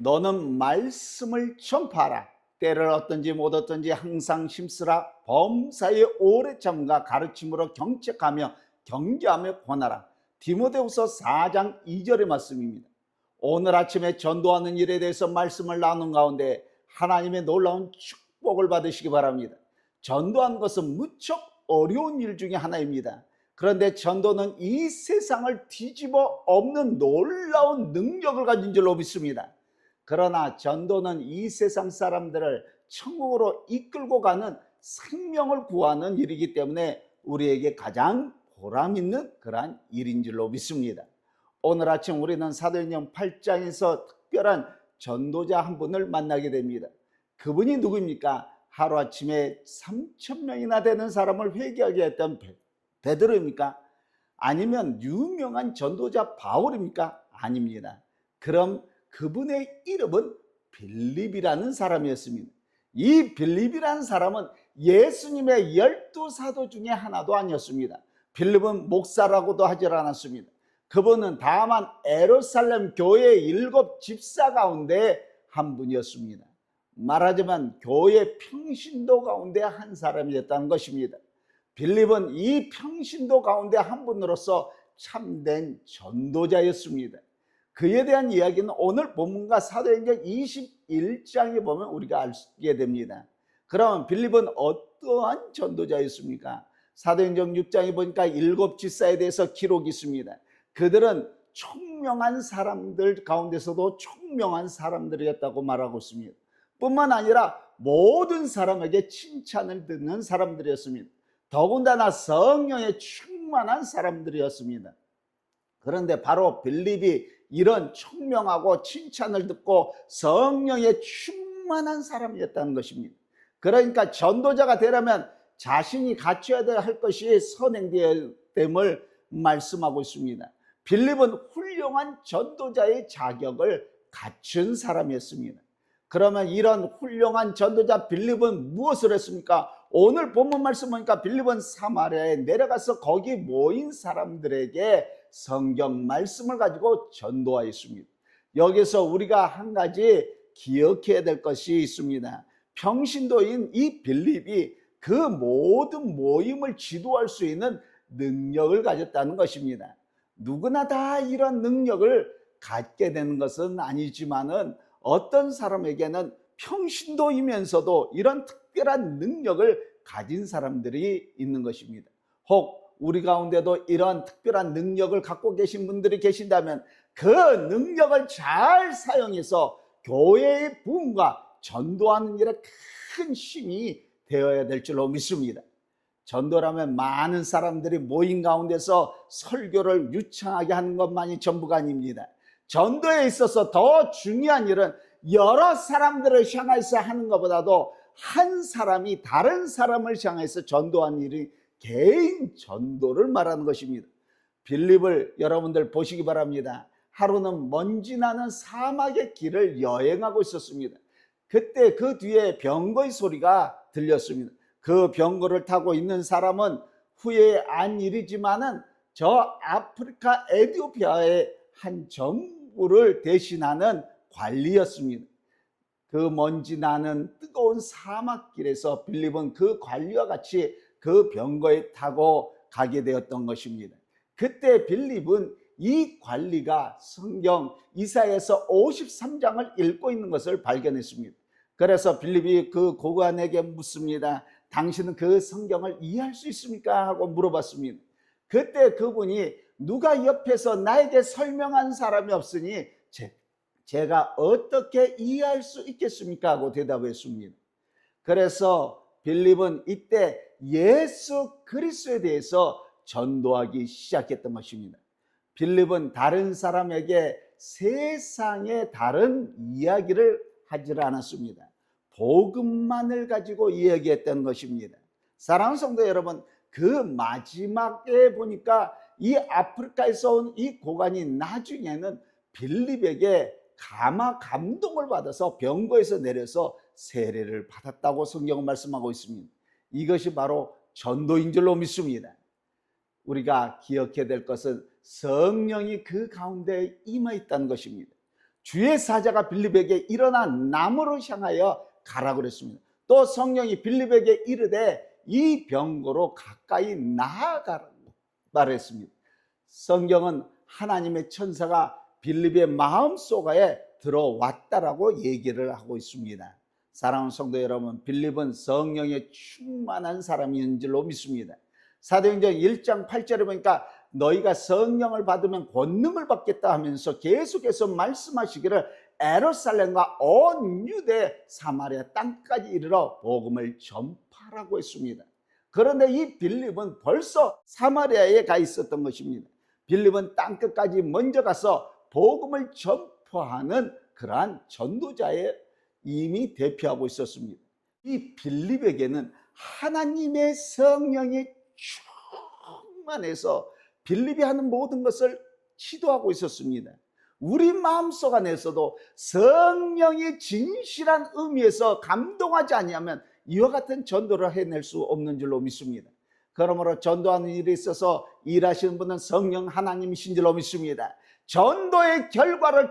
너는 말씀을 전파하라. 때를 얻든지 못 얻든지 항상 힘쓰라. 범사의 오래 참과 가르침으로 경책하며 경계하며 권하라. 디모데후서 4장 2절의 말씀입니다. 오늘 아침에 전도하는 일에 대해서 말씀을 나눈 가운데 하나님의 놀라운 축복을 받으시기 바랍니다. 전도하는 것은 무척 어려운 일 중에 하나입니다. 그런데 전도는 이 세상을 뒤집어 엎는 놀라운 능력을 가진 줄로 믿습니다. 그러나 전도는 이 세상 사람들을 천국으로 이끌고 가는 생명을 구하는 일이기 때문에 우리에게 가장 보람 있는 그러한 일인 줄로 믿습니다. 오늘 아침 우리는 사도행전 8장에서 특별한 전도자 한 분을 만나게 됩니다. 그분이 누구입니까? 하루아침에 3,000명이나 되는 사람을 회개하게 했던 베드로입니까? 아니면 유명한 전도자 바울입니까? 아닙니다. 그럼 그분의 이름은 빌립이라는 사람이었습니다. 이 빌립이라는 사람은 예수님의 12사도 중에 하나도 아니었습니다. 빌립은 목사라고도 하지 않았습니다. 그분은 다만 예루살렘 교회 7 집사 가운데 한 분이었습니다. 말하자면 교회 평신도 가운데 한 사람이었다는 것입니다. 빌립은 이 평신도 가운데 한 분으로서 참된 전도자였습니다. 그에 대한 이야기는 오늘 본문과 사도행전 21장에 보면 우리가 알게 됩니다. 그럼 빌립은 어떠한 전도자였습니까? 사도행전 6장에 보니까 7 집사에 대해서 기록이 있습니다. 그들은 총명한 사람들 가운데서도 총명한 사람들이었다고 말하고 있습니다. 뿐만 아니라 모든 사람에게 칭찬을 듣는 사람들이었습니다. 더군다나 성령에 충만한 사람들이었습니다. 그런데 바로 빌립이 이런 총명하고 칭찬을 듣고 성령에 충만한 사람이었다는 것입니다. 그러니까 전도자가 되려면 자신이 갖춰야 할 것이 선행됨을 말씀하고 있습니다. 빌립은 훌륭한 전도자의 자격을 갖춘 사람이었습니다. 그러면 이런 훌륭한 전도자 빌립은 무엇을 했습니까? 오늘 본문 말씀 보니까 빌립은 사마리아에 내려가서 거기 모인 사람들에게 성경 말씀을 가지고 전도하였습니다. 여기서 우리가 한 가지 기억해야 될 것이 있습니다. 평신도인 이 빌립이 그 모든 모임을 지도할 수 있는 능력을 가졌다는 것입니다. 누구나 다 이런 능력을 갖게 되는 것은 아니지만은 어떤 사람에게는 평신도이면서도 이런 특별한 능력을 가진 사람들이 있는 것입니다. 혹 우리 가운데도 이런 특별한 능력을 갖고 계신 분들이 계신다면 그 능력을 잘 사용해서 교회의 부흥과 전도하는 일에 큰 힘이 되어야 될 줄로 믿습니다. 전도라면 많은 사람들이 모인 가운데서 설교를 유창하게 하는 것만이 전부가 아닙니다. 전도에 있어서 더 중요한 일은 여러 사람들을 향해서 하는 것보다도 한 사람이 다른 사람을 향해서 전도하는 일이 개인 전도를 말하는 것입니다. 빌립을 여러분들 보시기 바랍니다. 하루는 먼지 나는 사막의 길을 여행하고 있었습니다. 그때 그 뒤에 병거의 소리가 들렸습니다. 그 병거를 타고 있는 사람은 후에 안 일이지만은 저 아프리카 에티오피아의 한 정부를 대신하는 관리였습니다. 그 먼지 나는 뜨거운 사막길에서 빌립은 그 관리와 같이 그 병거에 타고 가게 되었던 것입니다. 그때 빌립은 이 관리가 성경 이사야서 53장을 읽고 있는 것을 발견했습니다. 그래서 빌립이 그 고관에게 묻습니다. 당신은 그 성경을 이해할 수 있습니까? 하고 물어봤습니다. 그때 그분이 누가 옆에서 나에게 설명한 사람이 없으니 제가 어떻게 이해할 수 있겠습니까? 하고 대답했습니다. 그래서 빌립은 이때 예수 그리스도에 대해서 전도하기 시작했던 것입니다. 빌립은 다른 사람에게 세상의 다른 이야기를 하지 않았습니다. 복음만을 가지고 이야기했던 것입니다. 사랑하는 성도 여러분, 그 마지막에 보니까 이 아프리카에서 온 이 고관이 나중에는 빌립에게 감동을 받아서 병거에서 내려서 세례를 받았다고 성경은 말씀하고 있습니다. 이것이 바로 전도인 줄로 믿습니다. 우리가 기억해야 될 것은 성령이 그 가운데 임해 있다는 것입니다. 주의 사자가 빌립에게 일어나 나무로 향하여 가라 그랬습니다. 또 성령이 빌립에게 이르되 이 병거로 가까이 나아가라고 말했습니다. 성경은 하나님의 천사가 빌립의 마음속에 들어왔다라고 얘기를 하고 있습니다. 사랑하는 성도 여러분, 빌립은 성령에 충만한 사람인 줄로 믿습니다. 사도행전 1장 8절에 보니까 너희가 성령을 받으면 권능을 받겠다 하면서 계속해서 말씀하시기를 예루살렘과 온 유대 사마리아 땅까지 이르러 복음을 전파라고 했습니다. 그런데 이 빌립은 벌써 사마리아에 가 있었던 것입니다. 빌립은 땅끝까지 먼저 가서 복음을 전파하는 그러한 전도자의 이미 대표하고 있었습니다. 이 빌립에게는 하나님의 성령이 충만해서 빌립이 하는 모든 것을 지도하고 있었습니다. 우리 마음속 안에서도 성령이 진실한 의미에서 감동하지 아니하면 이와 같은 전도를 해낼 수 없는 줄로 믿습니다. 그러므로 전도하는 일에 있어서 일하시는 분은 성령 하나님이신 줄로 믿습니다. 전도의 결과를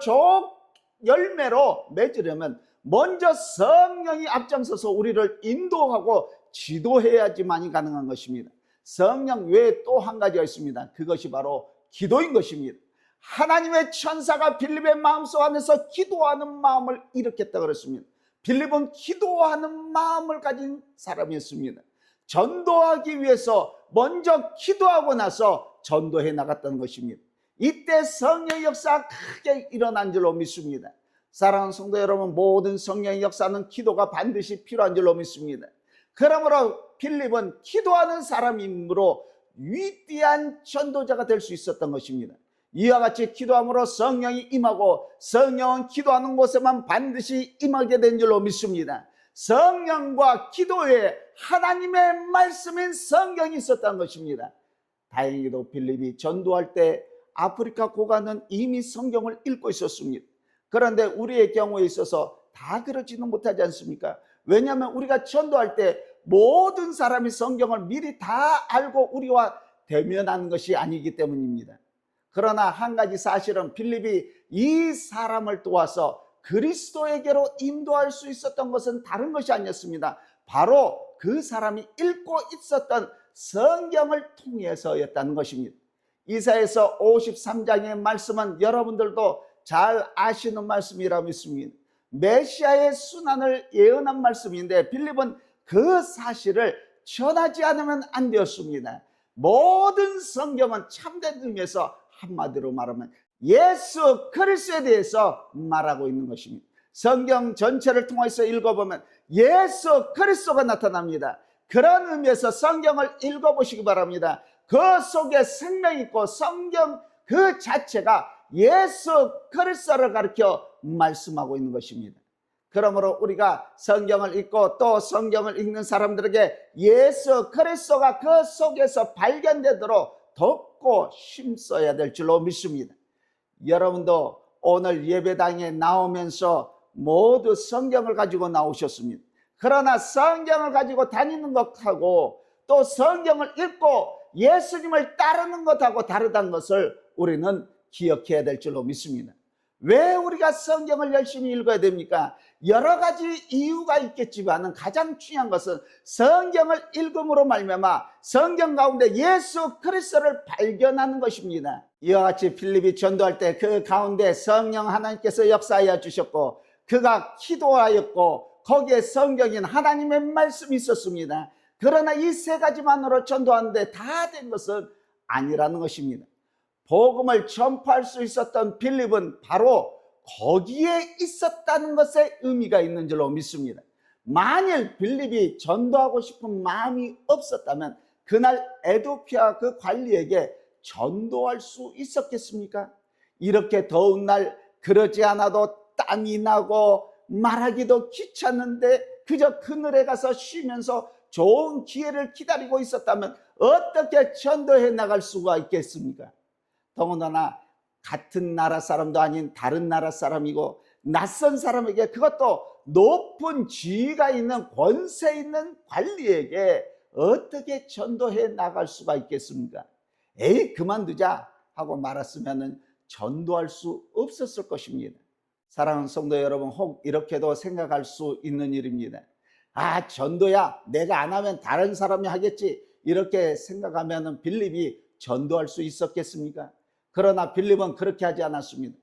열매로 맺으려면 먼저 성령이 앞장서서 우리를 인도하고 지도해야지만이 가능한 것입니다. 성령 외에 또 한 가지가 있습니다. 그것이 바로 기도인 것입니다. 하나님의 천사가 빌립의 마음속 안에서 기도하는 마음을 일으켰다 그랬습니다. 빌립은 기도하는 마음을 가진 사람이었습니다. 전도하기 위해서 먼저 기도하고 나서 전도해 나갔다는 것입니다. 이때 성령의 역사가 크게 일어난 줄로 믿습니다. 사랑하는 성도 여러분, 모든 성령의 역사는 기도가 반드시 필요한 줄로 믿습니다. 그러므로 빌립은 기도하는 사람이므로 위대한 전도자가 될 수 있었던 것입니다. 이와 같이 기도함으로 성령이 임하고 성령은 기도하는 곳에만 반드시 임하게 된 줄로 믿습니다. 성령과 기도에 하나님의 말씀인 성경이 있었다는 것입니다. 다행히도 빌립이 전도할 때 아프리카 고관은 이미 성경을 읽고 있었습니다. 그런데 우리의 경우에 있어서 다 그러지는 못하지 않습니까? 왜냐하면 우리가 전도할 때 모든 사람이 성경을 미리 다 알고 우리와 대면하는 것이 아니기 때문입니다. 그러나 한 가지 사실은 빌립이 이 사람을 도와서 그리스도에게로 인도할 수 있었던 것은 다른 것이 아니었습니다. 바로 그 사람이 읽고 있었던 성경을 통해서였다는 것입니다. 이사야서 53장의 말씀은 여러분들도 잘 아시는 말씀이라 믿습니다. 메시아의 순환을 예언한 말씀인데 빌립은 그 사실을 전하지 않으면 안 되었습니다. 모든 성경은 참된 의미에서 한마디로 말하면 예수 그리스도에 대해서 말하고 있는 것입니다. 성경 전체를 통해서 읽어보면 예수 그리스도가 나타납니다. 그런 의미에서 성경을 읽어보시기 바랍니다. 그 속에 생명이 있고 성경 그 자체가 예수 그리스도를 가리켜 말씀하고 있는 것입니다. 그러므로 우리가 성경을 읽고 또 성경을 읽는 사람들에게 예수 그리스도가 그 속에서 발견되도록 돕고 힘써야 될 줄로 믿습니다. 여러분도 오늘 예배당에 나오면서 모두 성경을 가지고 나오셨습니다. 그러나 성경을 가지고 다니는 것하고 또 성경을 읽고 예수님을 따르는 것하고 다르다는 것을 우리는 기억해야 될 줄로 믿습니다. 왜 우리가 성경을 열심히 읽어야 됩니까? 여러 가지 이유가 있겠지만 가장 중요한 것은 성경을 읽음으로 말미암아 성경 가운데 예수 그리스도를 발견하는 것입니다. 이와 같이 빌립이 전도할 때 그 가운데 성령 하나님께서 역사하여 주셨고 그가 기도하였고 거기에 성경인 하나님의 말씀이 있었습니다. 그러나 이 세 가지만으로 전도하는데 다 된 것은 아니라는 것입니다. 복음을 전파할 수 있었던 빌립은 바로 거기에 있었다는 것에 의미가 있는 줄로 믿습니다. 만일 빌립이 전도하고 싶은 마음이 없었다면 그날 에도피아 그 관리에게 전도할 수 있었겠습니까? 이렇게 더운 날 그러지 않아도 땀이 나고 말하기도 귀찮은데 그저 그늘에 가서 쉬면서 좋은 기회를 기다리고 있었다면 어떻게 전도해 나갈 수가 있겠습니까? 더군다나 같은 나라 사람도 아닌 다른 나라 사람이고 낯선 사람에게 그것도 높은 지위가 있는 권세 있는 관리에게 어떻게 전도해 나갈 수가 있겠습니까? 에이 그만두자 하고 말았으면 전도할 수 없었을 것입니다. 사랑하는 성도 여러분, 혹 이렇게도 생각할 수 있는 일입니다. 아, 전도야, 내가 안 하면 다른 사람이 하겠지. 이렇게 생각하면 빌립이 전도할 수 있었겠습니까? 그러나 빌립은 그렇게 하지 않았습니다.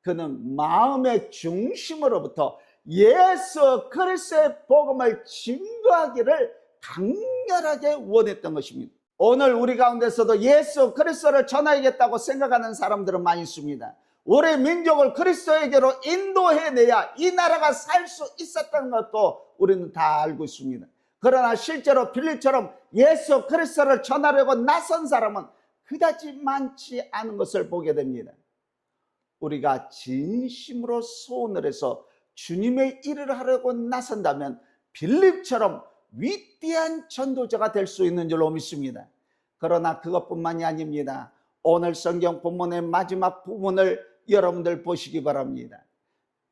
그는 마음의 중심으로부터 예수 그리스도의 복음을 증거하기를 강렬하게 원했던 것입니다. 오늘 우리 가운데서도 예수 그리스도를 전하겠다고 생각하는 사람들은 많이 있습니다. 우리 민족을 그리스도에게로 인도해내야 이 나라가 살 수 있었던 것도 우리는 다 알고 있습니다. 그러나 실제로 빌립처럼 예수 그리스도를 전하려고 나선 사람은 그다지 많지 않은 것을 보게 됩니다. 우리가 진심으로 소원을 해서 주님의 일을 하려고 나선다면 빌립처럼 위대한 전도자가 될 수 있는 줄로 믿습니다. 그러나 그것뿐만이 아닙니다. 오늘 성경 본문의 마지막 부분을 여러분들 보시기 바랍니다.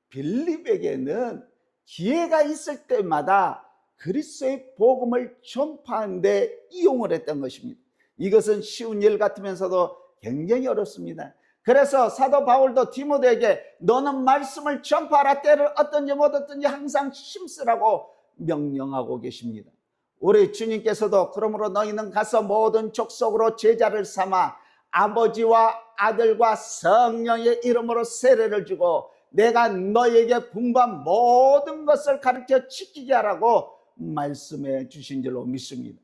빌립에게는 기회가 있을 때마다 그리스도의 복음을 전파하는 데 이용을 했던 것입니다. 이것은 쉬운 일 같으면서도 굉장히 어렵습니다. 그래서 사도 바울도 디모데에게 너는 말씀을 전파하라, 때를 어떤지 못 어떤지 항상 힘쓰라고 명령하고 계십니다. 우리 주님께서도 그러므로 너희는 가서 모든 족속으로 제자를 삼아 아버지와 아들과 성령의 이름으로 세례를 주고 내가 너희에게 분부한 모든 것을 가르쳐 지키게 하라고 말씀해 주신 줄로 믿습니다.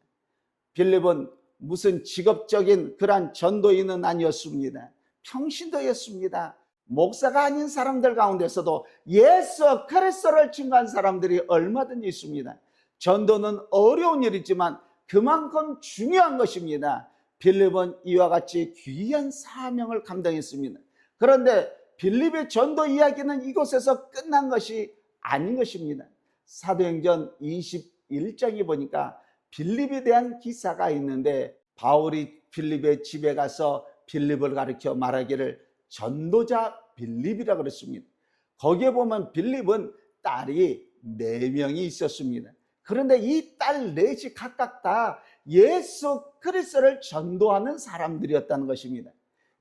빌립은 무슨 직업적인 그러한 전도인은 아니었습니다. 평신도였습니다. 목사가 아닌 사람들 가운데서도 예수 그리스도를 증거한 사람들이 얼마든지 있습니다. 전도는 어려운 일이지만 그만큼 중요한 것입니다. 빌립은 이와 같이 귀한 사명을 감당했습니다. 그런데 빌립의 전도 이야기는 이곳에서 끝난 것이 아닌 것입니다. 사도행전 21장에 보니까 빌립에 대한 기사가 있는데 바울이 빌립의 집에 가서 빌립을 가리켜 말하기를 전도자 빌립이라고 그랬습니다. 거기에 보면 빌립은 딸이 4명이 있었습니다. 그런데 이 딸 넷이 각각 다 예수 그리스도를 전도하는 사람들이었다는 것입니다.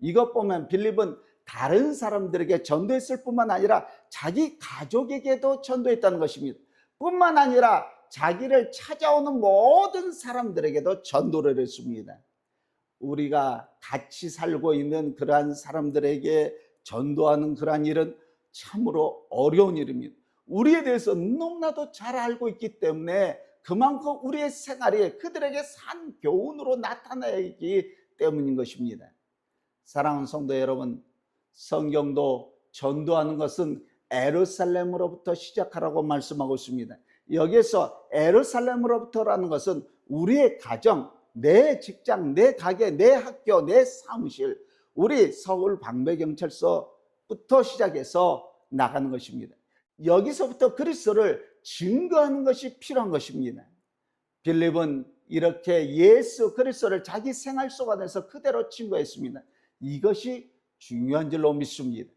이것 보면 빌립은 다른 사람들에게 전도했을 뿐만 아니라 자기 가족에게도 전도했다는 것입니다. 뿐만 아니라 자기를 찾아오는 모든 사람들에게도 전도를 했습니다. 우리가 같이 살고 있는 그러한 사람들에게 전도하는 그러한 일은 참으로 어려운 일입니다. 우리에 대해서 너무나도 잘 알고 있기 때문에 그만큼 우리의 생활이 그들에게 산 교훈으로 나타나기 때문인 것입니다. 사랑하는 성도 여러분, 성경도 전도하는 것은 예루살렘으로부터 시작하라고 말씀하고 있습니다. 여기에서 예루살렘으로부터라는 것은 우리의 가정, 내 직장, 내 가게, 내 학교, 내 사무실, 우리 서울 방배경찰서부터 시작해서 나가는 것입니다. 여기서부터 그리스도를 증거하는 것이 필요한 것입니다. 빌립은 이렇게 예수 그리스도를 자기 생활 속 안에서 그대로 증거했습니다. 이것이 중요한 줄로 믿습니다.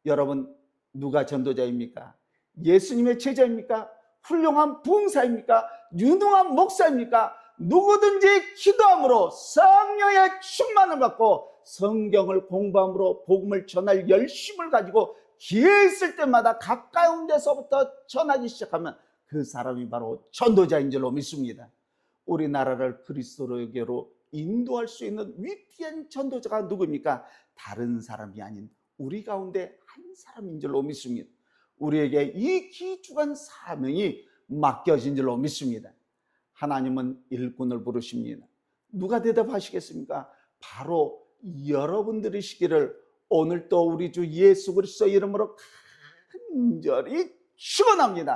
여러분, 누가 전도자입니까? 예수님의 제자입니까? 훌륭한 부흥사입니까? 유능한 목사입니까? 누구든지 기도함으로 성령의 충만을 받고 성경을 공부함으로 복음을 전할 열심을 가지고 기회 있을 때마다 가까운 데서부터 전하기 시작하면 그 사람이 바로 전도자인 줄로 믿습니다. 우리나라를 그리스도로에게로 인도할 수 있는 위대한 전도자가 누구입니까? 다른 사람이 아닌 우리 가운데 한 사람인 줄로 믿습니다. 우리에게 이 귀중한 사명이 맡겨진 줄로 믿습니다. 하나님은 일꾼을 부르십니다. 누가 대답하시겠습니까? 바로 여러분들이시기를 오늘 또 우리 주 예수 그리스도 이름으로 간절히 축원합니다.